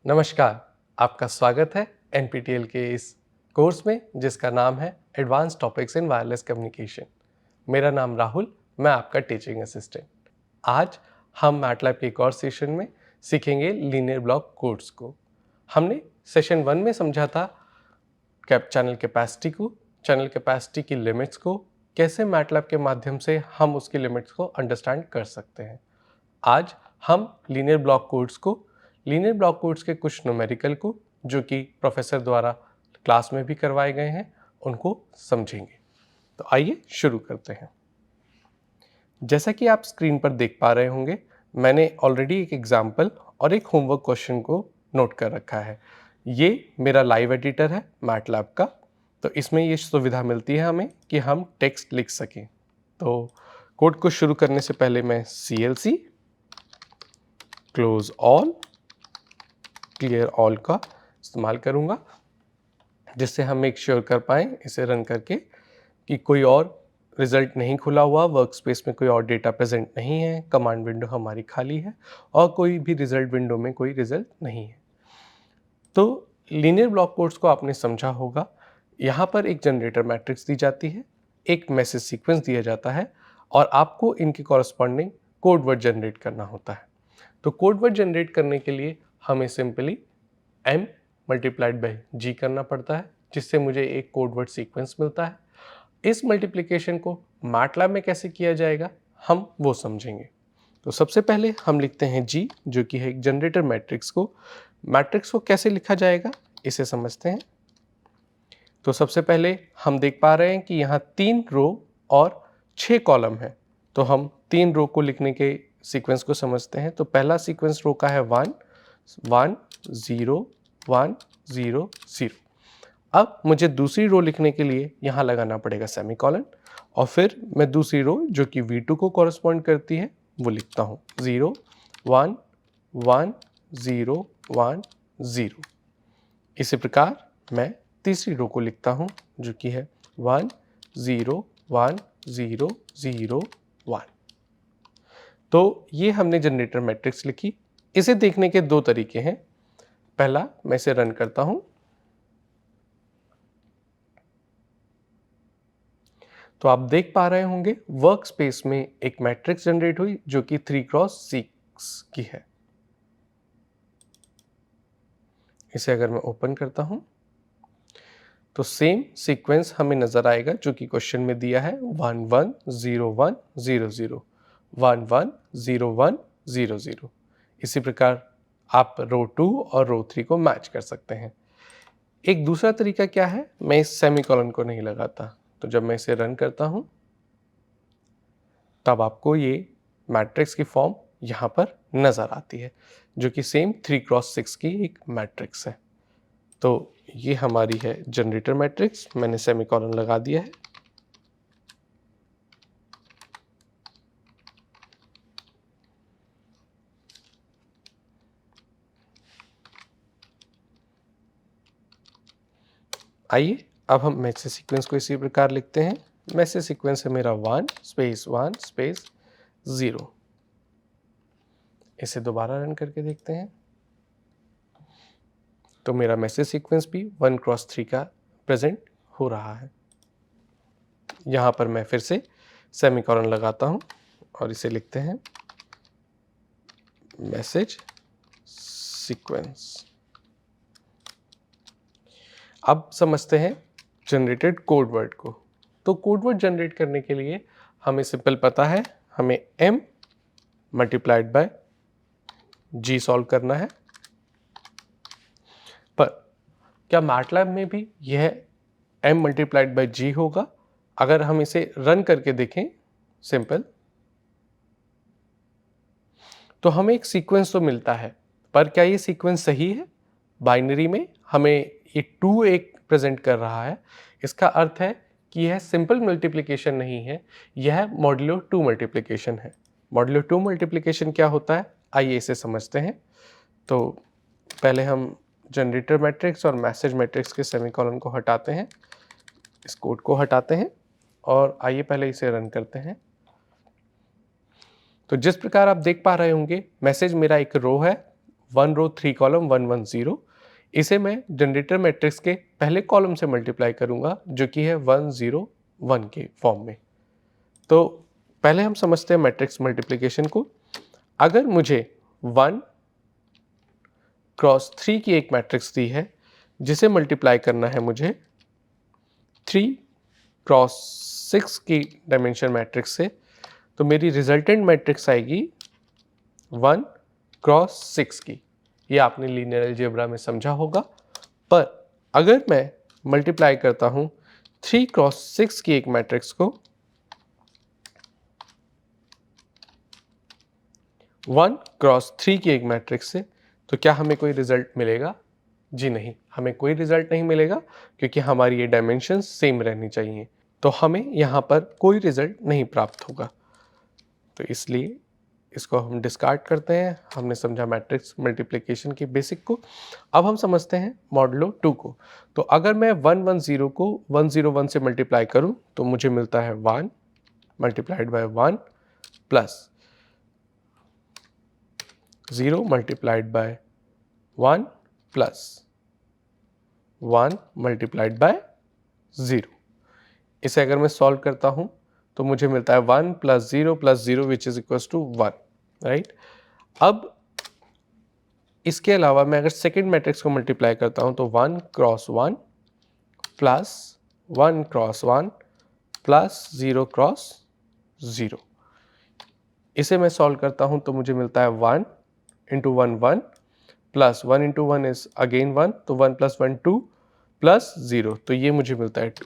नमस्कार, आपका स्वागत है एनपीटीईएल के इस कोर्स में जिसका नाम है advance topics in wireless communication. मेरा नाम राहुल, मैं आपका टीचिंग असिस्टेंट। आज हम मैटलैब के एक और सेशन में सीखेंगे लीनियर ब्लॉक कोड्स को। हमने सेशन 1 में समझा था चैनल कैपेसिटी की लिमिट्स को, कैसे मैटलैब के माध्यम से हम उसकी लिमिट्स को अंडरस्टैंड कर सकते हैं। आज हम लीनियर ब्लॉक कोड्स के कुछ न्यूमेरिकल को, जो कि प्रोफेसर द्वारा क्लास में भी करवाए गए हैं, उनको समझेंगे। तो आइए शुरू करते हैं। जैसा कि आप स्क्रीन पर देख पा रहे होंगे, मैंने ऑलरेडी एक एग्जाम्पल और एक होमवर्क क्वेश्चन को नोट कर रखा है। ये मेरा लाइव एडिटर है मैटलैब का, तो इसमें ये सुविधा मिलती है हमें कि हम टेक्स्ट लिख सकें। तो कोड को शुरू करने से पहले मैं CLC close all clear all का इस्तेमाल करूंगा, जिससे हम मेक श्योर कर पाएँ इसे रन करके कि कोई और रिजल्ट नहीं खुला हुआ, वर्कस्पेस में कोई और डेटा प्रेजेंट नहीं है, कमांड विंडो हमारी खाली है और कोई भी रिजल्ट विंडो में कोई रिजल्ट नहीं है। तो लीनियर ब्लॉक कोड्स को आपने समझा होगा। यहाँ पर एक जनरेटर मैट्रिक्स दी जाती है, एक मैसेज सीक्वेंस दिया जाता है और आपको इनके कॉरस्पॉन्डिंग कोड वर्ड जनरेट करना होता है। तो कोड वर्ड जनरेट करने के लिए हमें simply m multiplied by g करना पड़ता है, जिससे मुझे एक कोड वर्ड सीक्वेंस मिलता है। इस मल्टीप्लिकेशन को मैटलैब में कैसे किया जाएगा हम वो समझेंगे। तो सबसे पहले हम लिखते हैं g, जो कि है एक जनरेटर मैट्रिक्स को कैसे लिखा जाएगा इसे समझते हैं। तो सबसे पहले हम देख पा रहे हैं कि यहाँ 3 रो और 6 कॉलम है। तो हम 3 रो को लिखने के सीक्वेंस को समझते हैं। तो पहला सीक्वेंस रो का है 1 1 0 1 0 0। अब मुझे दूसरी रो लिखने के लिए यहाँ लगाना पड़ेगा सेमीकोलन और फिर मैं दूसरी रो, जो कि V2 को कॉरस्पॉन्ड करती है, वो लिखता हूँ 0 1 1 0 1 0। इसी प्रकार मैं तीसरी रो को लिखता हूँ, जो कि है 1 0 1 0 0 1। तो ये हमने जनरेटर मैट्रिक्स लिखी। इसे देखने के 2 तरीके हैं। पहला, मैं इसे रन करता हूं तो आप देख पा रहे होंगे वर्क स्पेस में एक मैट्रिक्स जनरेट हुई, जो कि 3x6 की है। इसे अगर मैं ओपन करता हूं तो सेम सीक्वेंस हमें नजर आएगा, जो कि क्वेश्चन में दिया है 1 1 0 1 0 0 1 1 0 1 0 0। इसी प्रकार आप रो 2 और रो 3 को मैच कर सकते हैं। एक दूसरा तरीका क्या है, मैं इस सेमीकोलन को नहीं लगाता। तो जब मैं इसे रन करता हूं तब आपको ये मैट्रिक्स की फॉर्म यहाँ पर नज़र आती है, जो कि सेम 3x6 की एक मैट्रिक्स है। तो ये हमारी है जनरेटर मैट्रिक्स, मैंने सेमीकोलन लगा दिया है। आइए अब हम मैसेज सीक्वेंस को इसी प्रकार लिखते हैं। मैसेज सीक्वेंस है मेरा 1 स्पेस 1 स्पेस 0। इसे दोबारा रन करके देखते हैं तो मेरा मैसेज सीक्वेंस भी 1x3 का प्रेजेंट हो रहा है। यहाँ पर मैं फिर से सेमीकोलन लगाता हूँ और इसे लिखते हैं मैसेज सीक्वेंस। अब समझते हैं जनरेटेड कोड वर्ड को। तो कोड वर्ड जनरेट करने के लिए हमें सिंपल पता है, हमें m multiplied by g solve करना है। पर क्या मैटलैब में भी यह m मल्टीप्लाइड बाय g होगा? अगर हम इसे रन करके देखें सिंपल, तो हमें एक सीक्वेंस तो मिलता है, पर क्या ये सीक्वेंस सही है? बाइनरी में हमें ये 2 एक प्रेजेंट कर रहा है। इसका अर्थ है कि यह सिंपल मल्टीप्लिकेशन नहीं है, यह मॉड्यूलो 2 मल्टीप्लिकेशन है। मॉड्यूलो 2 मल्टीप्लिकेशन क्या होता है, आइए इसे समझते हैं। तो पहले हम जनरेटर मैट्रिक्स और मैसेज मैट्रिक्स के सेमीकोलन को हटाते हैं, इस कोड को हटाते हैं और आइए पहले इसे रन करते हैं। तो जिस प्रकार आप देख पा रहे होंगे, मैसेज मेरा एक रो है 1 रो 3 कॉलम 1 1 0। इसे मैं जनरेटर मैट्रिक्स के पहले कॉलम से मल्टीप्लाई करूंगा जो कि है 1 0 1 के फॉर्म में। तो पहले हम समझते हैं मैट्रिक्स मल्टीप्लिकेशन को। अगर मुझे 1 क्रॉस 3 की एक मैट्रिक्स दी है जिसे मल्टीप्लाई करना है मुझे 3 क्रॉस 6 की डायमेंशन मैट्रिक्स से, तो मेरी रिजल्टेंट मैट्रिक्स आएगी 1 क्रॉस 6 की। ये आपने लीनियर अलजेब्रा में समझा होगा। पर अगर मैं मल्टीप्लाई करता हूं 3 क्रॉस 6 की एक मैट्रिक्स को 1 क्रॉस 3 की एक मैट्रिक्स से, तो क्या हमें कोई रिजल्ट मिलेगा? जी नहीं, हमें कोई रिजल्ट नहीं मिलेगा क्योंकि हमारी ये डायमेंशन सेम रहनी चाहिए। तो हमें यहाँ पर कोई रिजल्ट नहीं प्राप्त होगा। तो इसलिए इसको हम डिस्कार्ड करते हैं। हमने समझा मैट्रिक्स मल्टीप्लिकेशन के बेसिक को। अब हम समझते हैं मॉडुलो 2 को। तो अगर मैं 1 1 0 को 1 0 1 से मल्टीप्लाई करूं तो मुझे मिलता है 1 multiplied by 1 plus 0 multiplied by 1 plus 1 multiplied by 0। इसे अगर मैं सॉल्व करता हूं तो मुझे मिलता है 1 plus 0 which is equal to 1, right. अब इसके अलावा मैं अगर सेकेंड मैट्रिक्स को मल्टीप्लाई करता हूं तो 1 cross 1 plus 1 cross 1 plus 0 cross 0। इसे मैं सॉल्व करता हूं तो मुझे मिलता है 1 into 1 1 plus 1 into 1 is again 1, तो 1 प्लस 1 2 प्लस 0, तो ये मुझे मिलता है 2।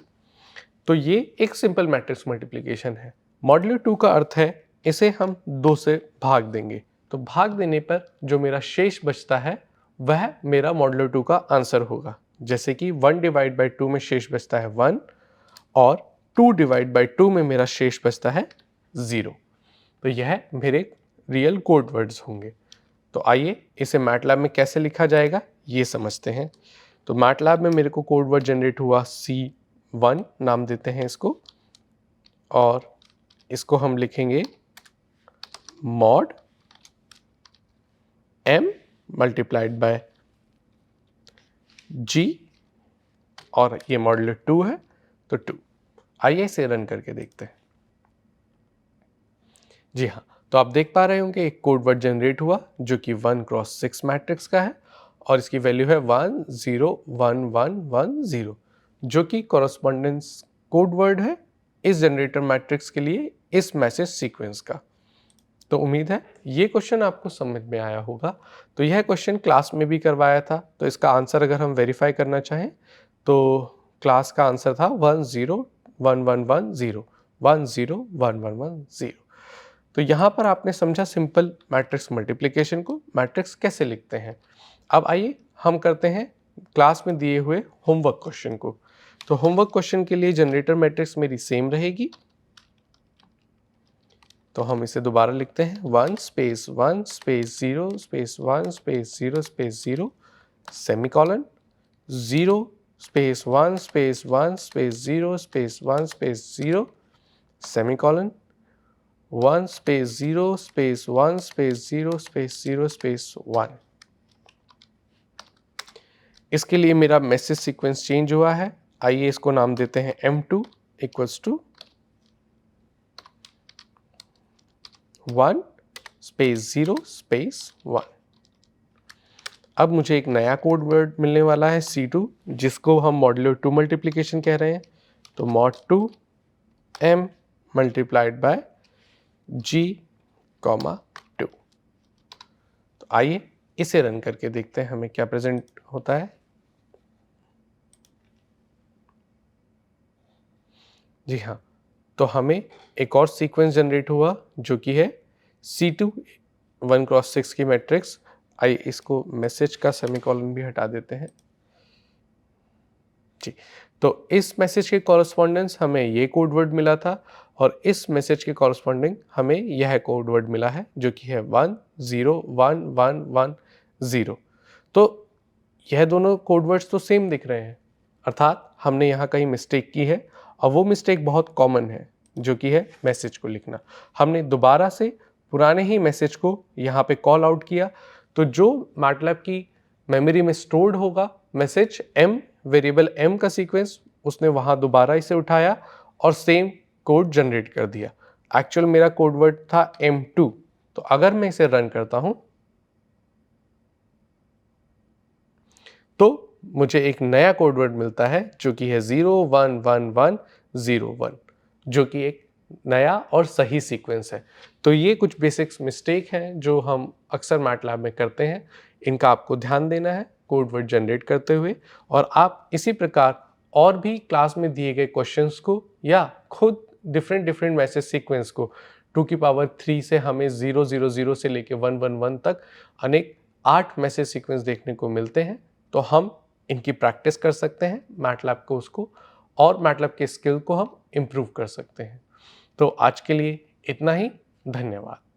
तो ये एक सिंपल मैट्रिक्स मल्टीप्लिकेशन है। मॉडुलो 2 का अर्थ है इसे हम 2 से भाग देंगे, तो भाग देने पर जो मेरा शेष बचता है वह मेरा मॉडुलो 2 का आंसर होगा। जैसे कि 1 डिवाइड बाई 2 में शेष बचता है 1 और 2 डिवाइड बाई 2 में मेरा शेष बचता है 0। तो यह मेरे रियल कोड वर्ड्स होंगे। तो आइए इसे मैटलैब में कैसे लिखा जाएगा ये समझते हैं। तो मैटलैब में मेरे को कोड वर्ड जनरेट हुआ C1 नाम देते हैं इसको, और इसको हम लिखेंगे mod M multiplied by G, और ये मॉडुलो 2 है तो 2। आइए इसे रन करके देखते हैं। जी हाँ, तो आप देख पा रहे होंगे एक कोड वर्ड जनरेट हुआ जो कि 1 क्रॉस 6 मैट्रिक्स का है और इसकी वैल्यू है 1 0 1 1 1 0, जो कि कॉरस्पॉन्डेंस कोड वर्ड है इस जनरेटर मैट्रिक्स के लिए इस मैसेज सीक्वेंस का। तो उम्मीद है ये क्वेश्चन आपको समझ में आया होगा। तो यह क्वेश्चन क्लास में भी करवाया था, तो इसका आंसर अगर हम वेरीफाई करना चाहें तो क्लास का आंसर था 1 0 1 1 1 0 1 0 1 1 1 0। तो यहाँ पर आपने समझा सिंपल मैट्रिक्स मल्टीप्लिकेशन को, मैट्रिक्स कैसे लिखते हैं। अब आइए हम करते हैं क्लास में दिए हुए होमवर्क क्वेश्चन को। तो होमवर्क क्वेश्चन के लिए जनरेटर मैट्रिक्स मेरी सेम रहेगी, तो हम इसे दोबारा लिखते हैं 1 space 1 space 0 space 1 space 0 space 0 semicolon 0 space 1 space 1 space 0 space 1 space 0 semicolon 1 space 0 space 1 space 0 space 0 space 1। इसके लिए मेरा मैसेज सीक्वेंस चेंज हुआ है। आइए इसको नाम देते हैं M2 equals to 1 space 0 space 1। अब मुझे एक नया कोड वर्ड मिलने वाला है C2, जिसको हम मॉडुलो 2 मल्टीप्लिकेशन कह रहे हैं। तो mod 2 M multiplied by G, 2। तो आइए इसे रन करके देखते हैं हमें क्या प्रेजेंट होता है। जी हाँ, तो हमें एक और सीक्वेंस जनरेट हुआ जो कि है C2 1 क्रॉस 6 की मैट्रिक्स। आइए इसको मैसेज का सेमीकोलन भी हटा देते हैं। जी, तो इस मैसेज के कॉरस्पॉन्डेंस हमें ये कोड वर्ड मिला था और इस मैसेज के कॉरस्पॉन्डिंग हमें यह कोड वर्ड मिला है जो कि है 1 0 1 1 1 0। तो यह दोनों कोड वर्ड्स तो सेम दिख रहे हैं, अर्थात हमने यहाँ कहीं मिस्टेक की है और वो मिस्टेक बहुत कॉमन है जो कि है मैसेज को लिखना। हमने दोबारा से पुराने ही मैसेज को यहाँ पे कॉल आउट किया, तो जो मैटलैब की मेमोरी में स्टोर्ड होगा मैसेज m, वेरिएबल m का सीक्वेंस, उसने वहाँ दोबारा इसे उठाया और सेम कोड जनरेट कर दिया। एक्चुअल मेरा कोड वर्ड था m2। तो अगर मैं इसे रन करता हूँ तो मुझे एक नया कोड वर्ड मिलता है जो कि है 011101, जो कि एक नया और सही सीक्वेंस है। तो ये कुछ बेसिक्स मिस्टेक हैं जो हम अक्सर मैटलैब में करते हैं, इनका आपको ध्यान देना है कोड वर्ड जनरेट करते हुए। और आप इसी प्रकार और भी क्लास में दिए गए क्वेश्चंस को या खुद डिफरेंट मैसेज सीक्वेंस को 2 की पावर 3 से हमें 000 से लेके 111 तक अनेक 8 मैसेज सीक्वेंस देखने को मिलते हैं। तो हम इनकी प्रैक्टिस कर सकते हैं मैटलैब को उसको, और मैटलैब के स्किल को हम इम्प्रूव कर सकते हैं। तो आज के लिए इतना ही। धन्यवाद।